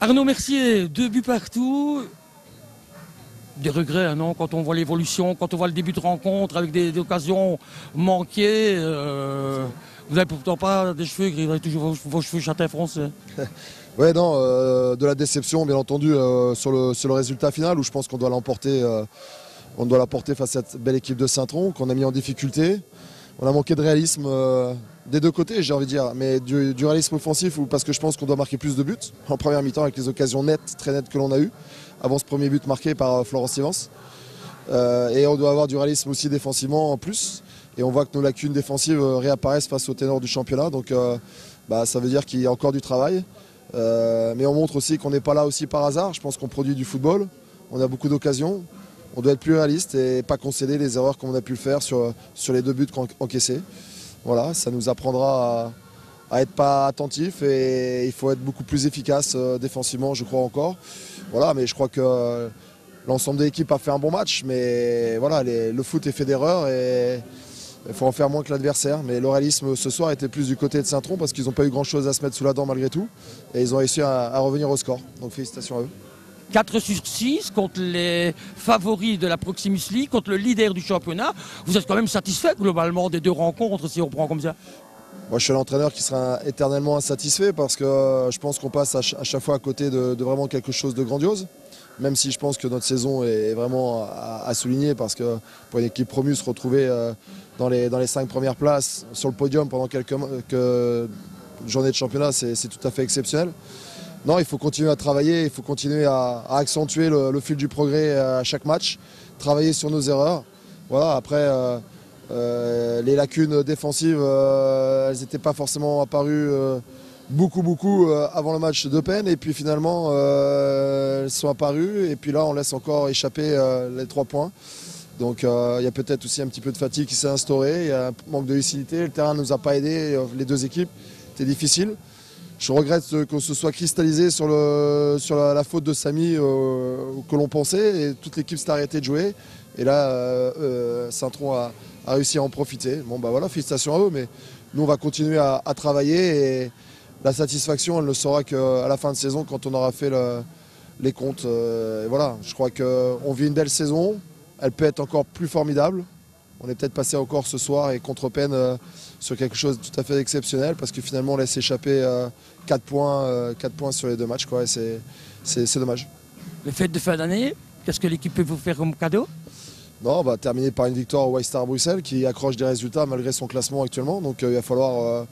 Arnaud Mercier, 2 buts partout. Des regrets, hein, non, quand on voit l'évolution, quand on voit le début de rencontre avec des occasions manquées. Vous n'avez pourtant pas des cheveux gris, vous avez toujours vos cheveux châtain foncé. Ouais, non, de la déception, bien entendu, sur le résultat final, où je pense qu'on doit l'emporter. On doit l'emporter face à cette belle équipe de Saint-Tron, qu'on a mis en difficulté. On a manqué de réalisme des deux côtés, j'ai envie de dire, mais du réalisme offensif, parce que je pense qu'on doit marquer plus de buts en première mi-temps avec les occasions nettes, très nettes que l'on a eues, avant ce premier but marqué par Florence Evans. Et on doit avoir du réalisme aussi défensivement en plus. Et on voit que nos lacunes défensives réapparaissent face au ténor du championnat. Donc ça veut dire qu'il y a encore du travail. Mais on montre aussi qu'on n'est pas là aussi par hasard. Je pense qu'on produit du football. On a beaucoup d'occasions. On doit être plus réaliste et pas concéder les erreurs qu'on a pu le faire sur les 2 buts encaissés. Voilà, ça nous apprendra à être pas attentif et il faut être beaucoup plus efficace défensivement, je crois encore. Voilà, mais je crois que l'ensemble de l'équipe a fait un bon match, mais voilà, le foot est fait d'erreurs et il faut en faire moins que l'adversaire. Mais le réalisme ce soir était plus du côté de Saint-Tron parce qu'ils n'ont pas eu grand-chose à se mettre sous la dent malgré tout et ils ont réussi à revenir au score. Donc félicitations à eux. 4 sur 6 contre les favoris de la Proximus League, contre le leader du championnat. Vous êtes quand même satisfait globalement des 2 rencontres si on prend comme ça? Moi, je suis l'entraîneur qui sera éternellement insatisfait parce que je pense qu'on passe à chaque fois à côté de vraiment quelque chose de grandiose. Même si je pense que notre saison est vraiment à souligner parce que pour une équipe promue, se retrouver dans les 5 premières places sur le podium pendant quelques journées de championnat, c'est tout à fait exceptionnel. Non, il faut continuer à travailler, il faut continuer à accentuer le fil du progrès à chaque match, travailler sur nos erreurs. Voilà, après, les lacunes défensives, elles n'étaient pas forcément apparues beaucoup avant le match de peine. Et puis finalement, elles sont apparues. Et puis là, on laisse encore échapper les 3 points. Donc il y a peut-être aussi un petit peu de fatigue qui s'est instaurée. Il y a un manque de lucidité. Le terrain ne nous a pas aidés. Les 2 équipes, c'était difficile. Je regrette que ce soit cristallisé sur la faute de Samy que l'on pensait. Et toute l'équipe s'est arrêtée de jouer. Et là, Saint-Tron a réussi à en profiter. Bon, bah voilà, félicitations à eux. Mais nous, on va continuer à travailler. Et la satisfaction, elle ne sera qu'à la fin de saison quand on aura fait les comptes. Et voilà, je crois qu'on vit une belle saison. Elle peut être encore plus formidable. On est peut-être passé encore ce soir et contre peine sur quelque chose de tout à fait exceptionnel parce que finalement on laisse échapper 4 points sur les 2 matchs. Quoi, et c'est dommage. Les fêtes de fin d'année, qu'est-ce que l'équipe peut vous faire comme cadeau? Non, on va terminer par une victoire au White Star Bruxelles qui accroche des résultats malgré son classement actuellement. Donc il va falloir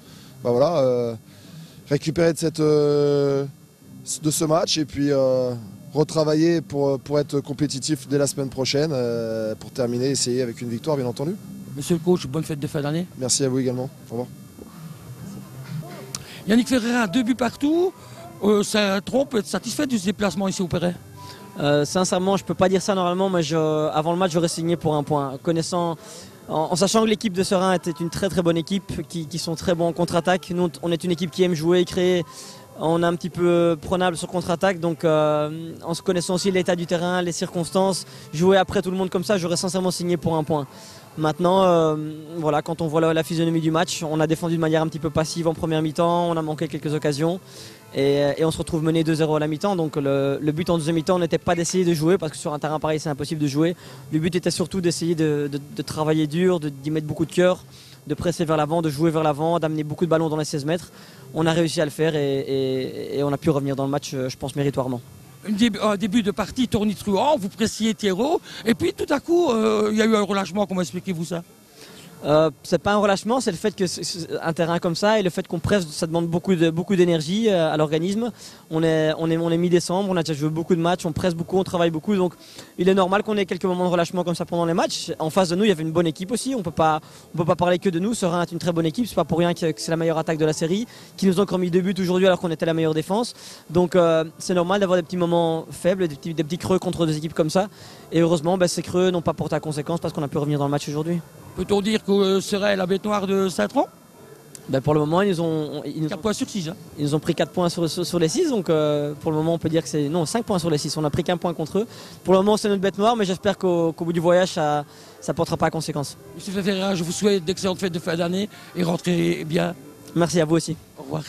récupérer de ce match et puis retravailler pour être compétitif dès la semaine prochaine, pour terminer, essayer avec une victoire bien entendu. Monsieur le coach, bonne fête de fin d'année. Merci à vous également. Au revoir. Yannick Ferreira, 2 buts partout. Saint-Tron peut être satisfait de ce déplacement ici au Perret? Sincèrement, je ne peux pas dire ça normalement, mais avant le match, j'aurais signé pour 1 point. En sachant que l'équipe de Serein était une très très bonne équipe, qui sont très bons en contre-attaque. Nous, on est une équipe qui aime jouer, créer. On est un petit peu prenable sur contre-attaque, donc en se connaissant aussi l'état du terrain, les circonstances, jouer après tout le monde comme ça, j'aurais sincèrement signé pour 1 point. Maintenant, voilà, quand on voit la physionomie du match, on a défendu de manière un petit peu passive en première mi-temps, on a manqué quelques occasions et on se retrouve mené 2-0 à la mi-temps. Donc le but en deuxième mi-temps n'était pas d'essayer de jouer parce que sur un terrain pareil c'est impossible de jouer. Le but était surtout d'essayer de travailler dur, d'y mettre beaucoup de cœur, de presser vers l'avant, de jouer vers l'avant, d'amener beaucoup de ballons dans les 16 mètres. On a réussi à le faire et on a pu revenir dans le match, je pense, méritoirement. Un début de partie tonitruant, vous pressiez Thierrot, et puis tout à coup, il y a eu un relâchement. Comment expliquez-vous ça? C'est pas un relâchement, c'est le fait que un terrain comme ça et le fait qu'on presse, ça demande beaucoup d'énergie à l'organisme. On est mi-décembre, on a déjà joué beaucoup de matchs, on presse beaucoup, on travaille beaucoup, donc il est normal qu'on ait quelques moments de relâchement comme ça pendant les matchs. En face de nous, il y avait une bonne équipe aussi, on peut pas parler que de nous. Serein est une très bonne équipe, c'est pas pour rien que c'est la meilleure attaque de la série, qui nous ont encore mis 2 buts aujourd'hui alors qu'on était la meilleure défense. Donc c'est normal d'avoir des petits moments faibles, des petits creux contre des équipes comme ça. Et heureusement, ces creux n'ont pas porté à conséquence parce qu'on a pu revenir dans le match aujourd'hui. Peut-on dire que serait la bête noire de Saint-Tron? Pour le moment, ils nous 4 points sur 6. Hein. Ils nous ont pris 4 points sur les 6, donc pour le moment, on peut dire que c'est... Non, 5 points sur les 6, on n'a pris qu'un point contre eux. Pour le moment, c'est notre bête noire, mais j'espère qu'au bout du voyage, ça ne portera pas à conséquence. Monsieur Ferreira, je vous souhaite d'excellentes fêtes de fin d'année et rentrez bien. Merci à vous aussi. Au revoir.